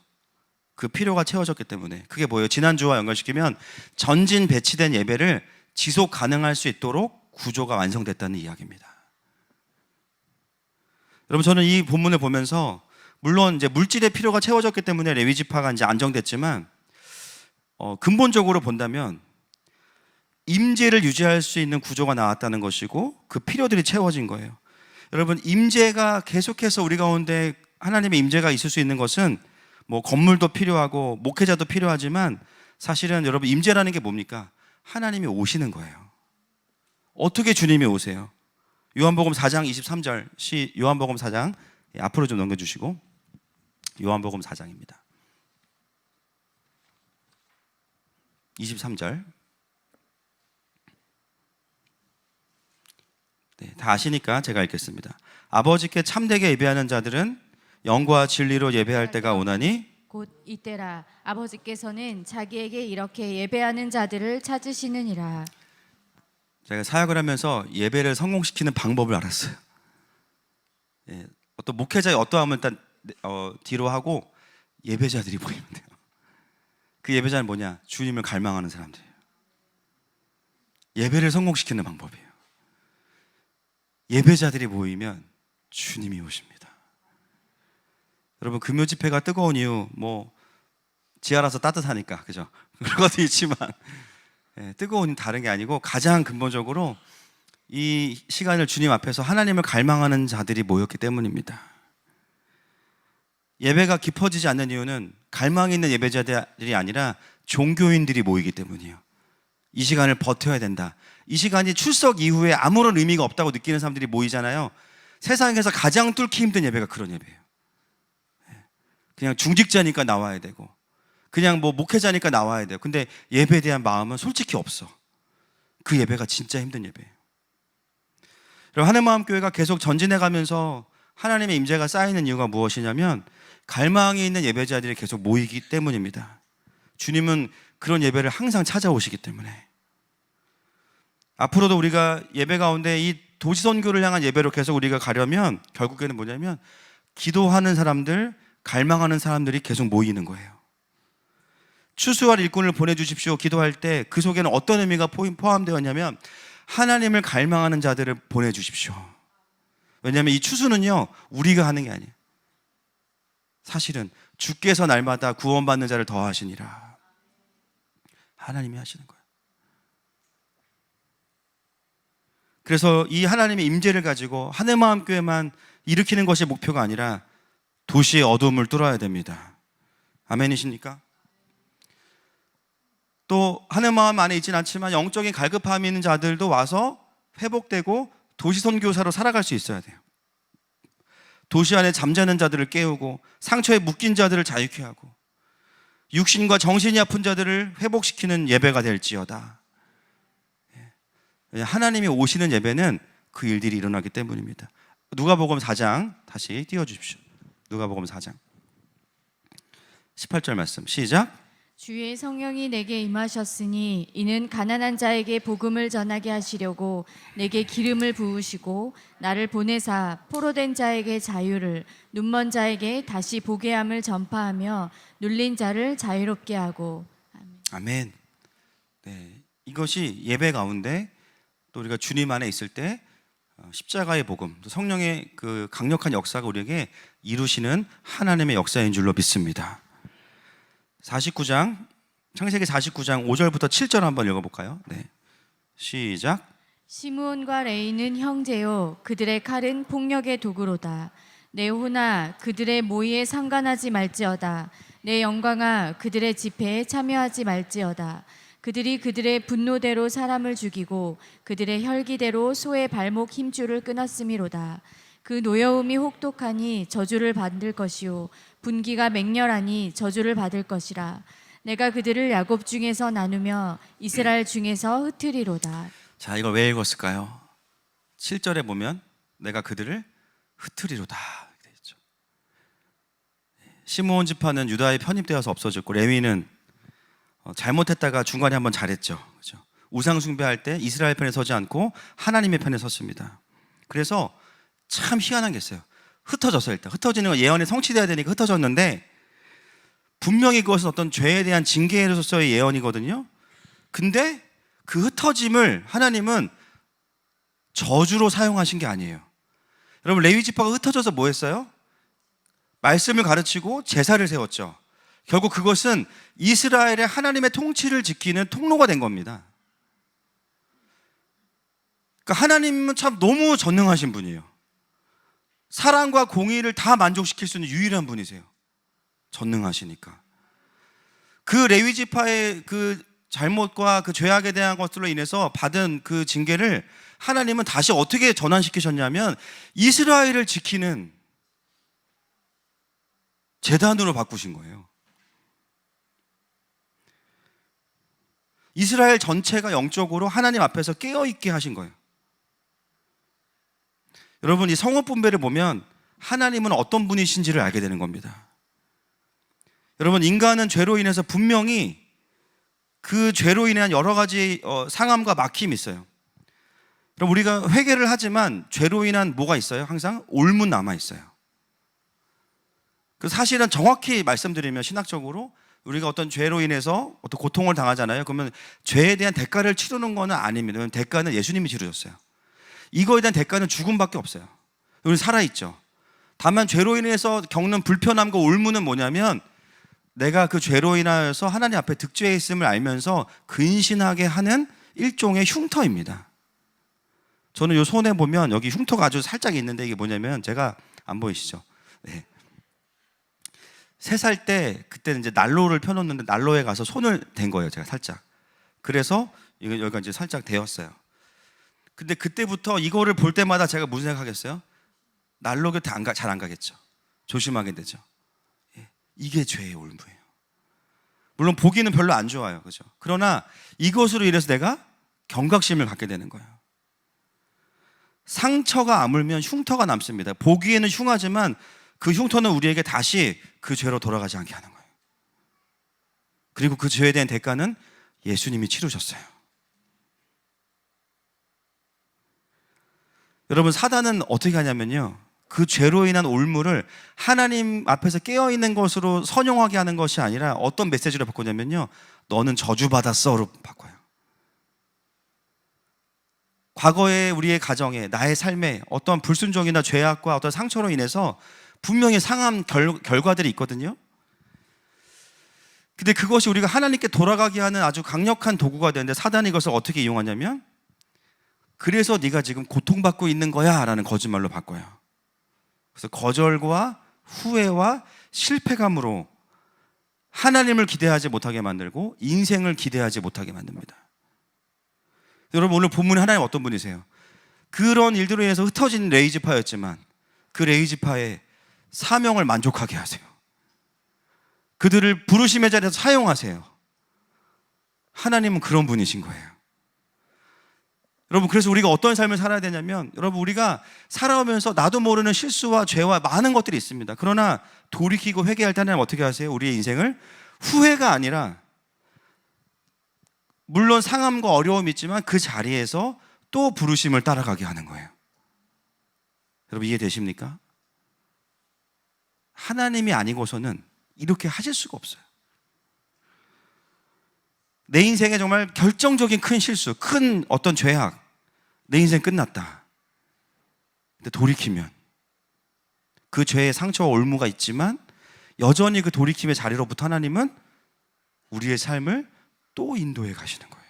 그 필요가 채워졌기 때문에. 그게 뭐예요? 지난주와 연결시키면 전진 배치된 예배를 지속 가능할 수 있도록 구조가 완성됐다는 이야기입니다. 여러분, 저는 이 본문을 보면서 물론 이제 물질의 필요가 채워졌기 때문에 레위 지파가 이제 안정됐지만 근본적으로 본다면 임재를 유지할 수 있는 구조가 나왔다는 것이고 그 필요들이 채워진 거예요. 여러분, 임재가 계속해서 우리 가운데 하나님의 임재가 있을 수 있는 것은 뭐 건물도 필요하고 목회자도 필요하지만 사실은 여러분, 임재라는 게 뭡니까? 하나님이 오시는 거예요. 어떻게 주님이 오세요? 요한복음 4장 23절, 요한복음 4장 앞으로 좀 넘겨주시고, 요한복음 4장입니다. 23절. 네, 다 아시니까 제가 읽겠습니다. 아버지께 참되게 예배하는 자들은 영과 진리로 예배할 때가 오나니 곧 이때라. 아버지께서는 자기에게 이렇게 예배하는 자들을 찾으시느니라. 제가 사역을 하면서 예배를 성공시키는 방법을 알았어요. 어떤 목회자의 어떠함은 일단 뒤로 하고 예배자들이 보이면 돼요. 그 예배자는 뭐냐? 주님을 갈망하는 사람들이에요. 예배를 성공시키는 방법이에요. 예배자들이 모이면 주님이 오십니다. 여러분, 금요 집회가 뜨거운 이유, 뭐 지하라서 따뜻하니까, 그죠? 그런 것도 있지만 뜨거운 이유는 다른 게 아니고 가장 근본적으로 이 시간을 주님 앞에서 하나님을 갈망하는 자들이 모였기 때문입니다. 예배가 깊어지지 않는 이유는 갈망이 있는 예배자들이 아니라 종교인들이 모이기 때문이에요. 이 시간을 버텨야 된다. 이 시간이 출석 이후에 아무런 의미가 없다고 느끼는 사람들이 모이잖아요. 세상에서 가장 뚫기 힘든 예배가 그런 예배예요. 그냥 중직자니까 나와야 되고, 그냥 뭐 목회자니까 나와야 돼요. 근데 예배에 대한 마음은 솔직히 없어. 그 예배가 진짜 힘든 예배예요. 하늘마음교회가 계속 전진해 가면서 하나님의 임재가 쌓이는 이유가 무엇이냐면 갈망이 있는 예배자들이 계속 모이기 때문입니다. 주님은 그런 예배를 항상 찾아오시기 때문에. 앞으로도 우리가 예배 가운데 이 도시선교를 향한 예배로 계속 우리가 가려면 결국에는 뭐냐면 기도하는 사람들, 갈망하는 사람들이 계속 모이는 거예요. 추수할 일꾼을 보내주십시오 기도할 때 그 속에는 어떤 의미가 포함되어 있냐면 하나님을 갈망하는 자들을 보내주십시오. 왜냐하면 이 추수는요, 우리가 하는 게 아니에요. 사실은 주께서 날마다 구원받는 자를 더하시니라. 하나님이 하시는 거예요. 그래서 이 하나님의 임재를 가지고 하늘마음교회만 일으키는 것이 목표가 아니라 도시의 어둠을 뚫어야 됩니다. 아멘이십니까? 또 하늘마음 안에 있지는 않지만 영적인 갈급함이 있는 자들도 와서 회복되고 도시 선교사로 살아갈 수 있어야 돼요. 도시 안에 잠자는 자들을 깨우고 상처에 묶인 자들을 자유케 하고 육신과 정신이 아픈 자들을 회복시키는 예배가 될지어다. 하나님이 오시는 예배는 그 일들이 일어나기 때문입니다. 누가복음 4장 다시 띄워주십시오. 누가복음 4장 18절 말씀 시작. 주의 성령이 내게 임하셨으니 이는 가난한 자에게 복음을 전하게 하시려고 내게 기름을 부으시고 나를 보내사 포로된 자에게 자유를 눈먼 자에게 다시 보게 함을 전파하며 눌린 자를 자유롭게 하고. 아멘. 네, 이것이 예배 가운데 또 우리가 주님 안에 있을 때 십자가의 복음, 또 성령의 그 강력한 역사가 우리에게 이루시는 하나님의 역사인 줄로 믿습니다. 49장 창세기 49장 5절부터 7절 한번 읽어볼까요? 네, 시작. 시므온과 레이는 형제요 그들의 칼은 폭력의 도구로다. 내 호나 그들의 모의에 상관하지 말지어다. 내 영광아 그들의 집회에 참여하지 말지어다. 그들이 그들의 분노대로 사람을 죽이고 그들의 혈기대로 소의 발목 힘줄을 끊었음이로다. 그 노여움이 혹독하니 저주를 받을 것이요 분기가 맹렬하니 저주를 받을 것이라. 내가 그들을 야곱 중에서 나누며 이스라엘 중에서 흩으리로다. 자, 이걸 왜 읽었을까요? 7절에 보면 내가 그들을 흩으리로다 되어 있죠. 시므온 지파는 유다에 편입되어서 없어졌고 레위는 잘못했다가 중간에 한번 잘했죠. 그렇죠? 우상 숭배할 때 이스라엘 편에 서지 않고 하나님의 편에 섰습니다. 그래서 참 희한한 게 있어요. 흩어졌어요. 일단 흩어지는 건 예언이 성취돼야 되니까 흩어졌는데 분명히 그것은 어떤 죄에 대한 징계로서의 예언이거든요. 근데 그 흩어짐을 하나님은 저주로 사용하신 게 아니에요. 여러분, 레위 지파가 흩어져서 뭐 했어요? 말씀을 가르치고 제사를 세웠죠. 결국 그것은 이스라엘의 하나님의 통치를 지키는 통로가 된 겁니다. 그러니까 하나님은 참 너무 전능하신 분이에요. 사랑과 공의를 다 만족시킬 수 있는 유일한 분이세요. 전능하시니까. 그 레위 지파의 그 잘못과 그 죄악에 대한 것들로 인해서 받은 그 징계를 하나님은 다시 어떻게 전환시키셨냐면 이스라엘을 지키는 제단으로 바꾸신 거예요. 이스라엘 전체가 영적으로 하나님 앞에서 깨어있게 하신 거예요. 여러분, 이 성읍 분배를 보면 하나님은 어떤 분이신지를 알게 되는 겁니다. 여러분, 인간은 죄로 인해서 분명히 그 죄로 인한 여러 가지 상함과 막힘이 있어요. 그럼 우리가 회개를 하지만 죄로 인한 뭐가 있어요? 항상 올문 남아 있어요. 그 사실은 정확히 말씀드리면 신학적으로 우리가 어떤 죄로 인해서 어떤 고통을 당하잖아요. 그러면 죄에 대한 대가를 치르는 건 아닙니다. 대가는 예수님이 치르셨어요. 이거에 대한 대가는 죽음밖에 없어요. 우리 살아있죠. 다만 죄로 인해서 겪는 불편함과 올무는 뭐냐면 내가 그 죄로 인하여서 하나님 앞에 득죄해 있음을 알면서 근신하게 하는 일종의 흉터입니다. 저는 이 손에 보면 여기 흉터가 아주 살짝 있는데 이게 뭐냐면 제가 안 보이시죠? 네. 3살 때 그때는 이제 난로를 펴놓는데 난로에 가서 손을 댄 거예요. 제가 살짝. 그래서 여기가 이제 살짝 데었어요. 근데 그때부터 이거를 볼 때마다 제가 무슨 생각하겠어요? 난로 곁에 잘 안 가겠죠. 조심하게 되죠. 예. 이게 죄의 올무예요. 물론 보기는 별로 안 좋아요. 그죠? 그러나 이것으로 인해서 내가 경각심을 갖게 되는 거예요. 상처가 아물면 흉터가 남습니다. 보기에는 흉하지만 그 흉터는 우리에게 다시 그 죄로 돌아가지 않게 하는 거예요. 그리고 그 죄에 대한 대가는 예수님이 치르셨어요. 여러분, 사단은 어떻게 하냐면요, 그 죄로 인한 올무를 하나님 앞에서 깨어있는 것으로 선용하게 하는 것이 아니라 어떤 메시지로 바꾸냐면요, 너는 저주받았어로 바꿔요. 과거에 우리의 가정에, 나의 삶에 어떤 불순종이나 죄악과 어떤 상처로 인해서 분명히 상한 결과들이 있거든요. 근데 그것이 우리가 하나님께 돌아가게 하는 아주 강력한 도구가 되는데, 사단이 이것을 어떻게 이용하냐면, 그래서 네가 지금 고통받고 있는 거야 라는 거짓말로 바꿔요. 그래서 거절과 후회와 실패감으로 하나님을 기대하지 못하게 만들고 인생을 기대하지 못하게 만듭니다. 여러분, 오늘 본문에 하나님 어떤 분이세요? 그런 일들로 인해서 흩어진 레위지파였지만 그 레위지파의 사명을 만족하게 하세요. 그들을 부르심의 자리에서 사용하세요. 하나님은 그런 분이신 거예요. 여러분, 그래서 우리가 어떤 삶을 살아야 되냐면, 여러분, 우리가 살아오면서 나도 모르는 실수와 죄와 많은 것들이 있습니다. 그러나 돌이키고 회개할 때 하나님 어떻게 하세요? 우리의 인생을 후회가 아니라, 물론 상함과 어려움이 있지만 그 자리에서 또 부르심을 따라가게 하는 거예요. 여러분, 이해되십니까? 하나님이 아니고서는 이렇게 하실 수가 없어요. 내 인생에 정말 결정적인 큰 실수, 큰 어떤 죄악, 내 인생 끝났다. 근데 돌이키면 그 죄의 상처와 올무가 있지만 여전히 그 돌이킴의 자리로부터 하나님은 우리의 삶을 또 인도해 가시는 거예요.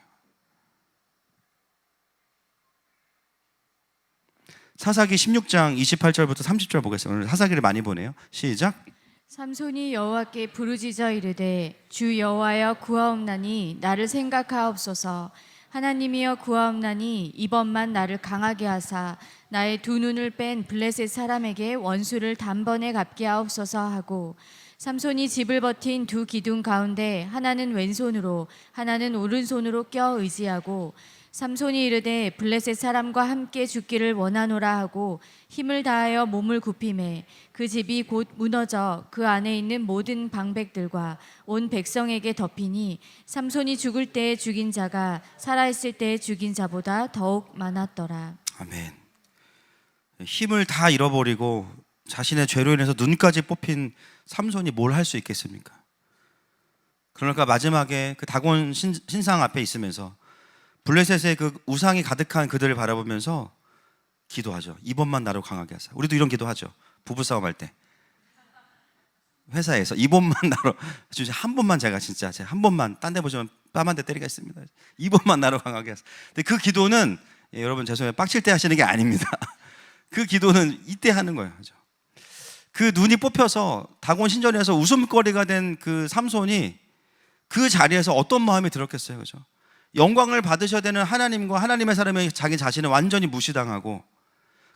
사사기 16장 28절부터 30절 보겠습니다. 오늘 사사기를 많이 보네요. 시작. 삼손이 여호와께 부르짖어 이르되 주 여호와여 구하옵나니 나를 생각하옵소서. 하나님이여 구하옵나니 이번만 나를 강하게 하사 나의 두 눈을 뺀 블레셋 사람에게 원수를 단번에 갚게 하옵소서 하고, 삼손이 집을 버틴 두 기둥 가운데 하나는 왼손으로 하나는 오른손으로 껴 의지하고, 삼손이 이르되 블레셋 사람과 함께 죽기를 원하노라 하고 힘을 다하여 몸을 굽히매 그 집이 곧 무너져 그 안에 있는 모든 방백들과 온 백성에게 덮이니, 삼손이 죽을 때에 죽인 자가 살아있을 때에 죽인 자보다 더욱 많았더라. 아멘. 힘을 다 잃어버리고 자신의 죄로 인해서 눈까지 뽑힌 삼손이 뭘 할 수 있겠습니까? 그러니까 마지막에 그 다곤 신상 앞에 있으면서 블레셋의 그 우상이 가득한 그들을 바라보면서 기도하죠. 이번만 나로 강하게 하사. 우리도 이런 기도하죠. 부부싸움 할 때 회사에서 이번만 나로, 진짜 한 번만 제가 한 번만, 딴 데 보시면 뺨 한 대 때리겠습니다. 이번만 나로 강하게 하사. 근데 그 기도는, 여러분 죄송해요, 빡칠 때 하시는 게 아닙니다. 그 기도는 이때 하는 거예요. 그죠? 그 눈이 뽑혀서 다곤 신전에서 웃음거리가 된 그 삼손이 그 자리에서 어떤 마음이 들었겠어요. 그죠? 영광을 받으셔야 되는 하나님과 하나님의 사람이 자기 자신을 완전히 무시당하고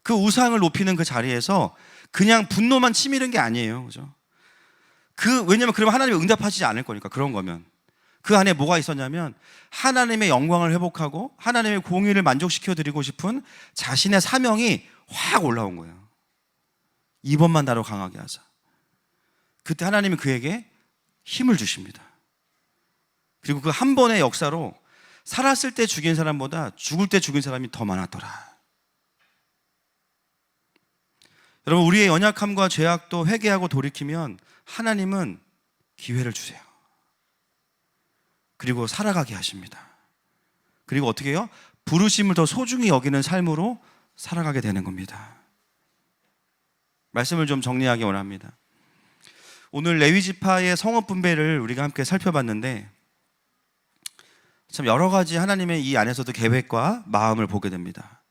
그 우상을 높이는 그 자리에서 그냥 분노만 치밀은 게 아니에요. 그죠? 왜냐면 그러면 하나님이 응답하시지 않을 거니까. 그런 거면 그 안에 뭐가 있었냐면 하나님의 영광을 회복하고 하나님의 공의를 만족시켜 드리고 싶은 자신의 사명이 확 올라온 거예요. 이번만 나로 강하게 하자. 그때 하나님이 그에게 힘을 주십니다. 그리고 그 한 번의 역사로 살았을 때 죽인 사람보다 죽을 때 죽인 사람이 더 많았더라. 여러분, 우리의 연약함과 죄악도 회개하고 돌이키면 하나님은 기회를 주세요. 그리고 살아가게 하십니다. 그리고 어떻게 해요? 부르심을 더 소중히 여기는 삶으로 살아가게 되는 겁니다. 말씀을 좀 정리하기 원합니다. 오늘 레위지파의 성읍 분배를 우리가 함께 살펴봤는데 참 여러 가지 하나님의 이 안에서도 계획과 마음을 보게 됩니다.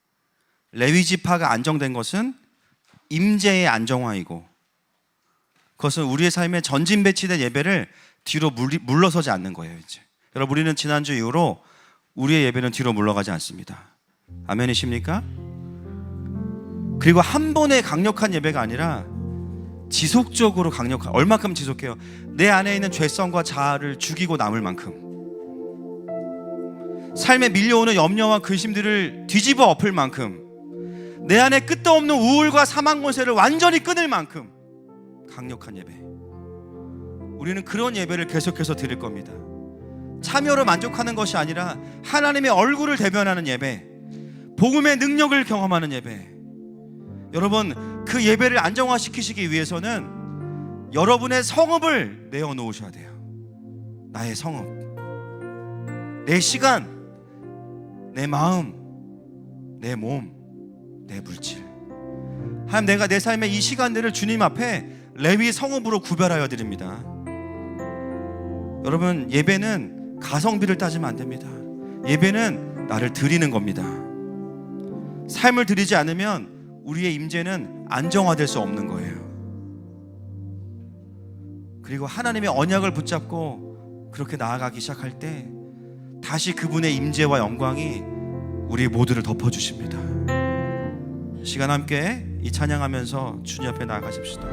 레위지파가 안정된 것은 임재의 안정화이고, 그것은 우리의 삶에 전진 배치된 예배를 뒤로 물러서지 않는 거예요. 이제 여러분, 우리는 지난주 이후로 우리의 예배는 뒤로 물러가지 않습니다. 아멘이십니까? 그리고 한 번의 강력한 예배가 아니라 지속적으로 강력한, 얼마큼 지속해요? 내 안에 있는 죄성과 자아를 죽이고 남을 만큼, 삶에 밀려오는 염려와 근심들을 뒤집어 엎을 만큼, 내 안에 끝도 없는 우울과 사망 권세를 완전히 끊을 만큼 강력한 예배. 우리는 그런 예배를 계속해서 드릴 겁니다. 참여로 만족하는 것이 아니라 하나님의 얼굴을 대변하는 예배, 복음의 능력을 경험하는 예배. 여러분, 그 예배를 안정화시키시기 위해서는 여러분의 성읍을 내어놓으셔야 돼요. 나의 성읍, 내 시간, 내 마음, 내 몸, 내 물질, 하나님, 내가 내 삶의 이 시간들을 주님 앞에 레위 성읍으로 구별하여 드립니다. 여러분, 예배는 가성비를 따지면 안 됩니다. 예배는 나를 드리는 겁니다. 삶을 드리지 않으면 우리의 임재는 안정화될 수 없는 거예요. 그리고 하나님의 언약을 붙잡고 그렇게 나아가기 시작할 때 다시 그분의 임재와 영광이 우리 모두를 덮어주십니다. 시간 함께 이 찬양하면서 주님 앞에 나아가십시다.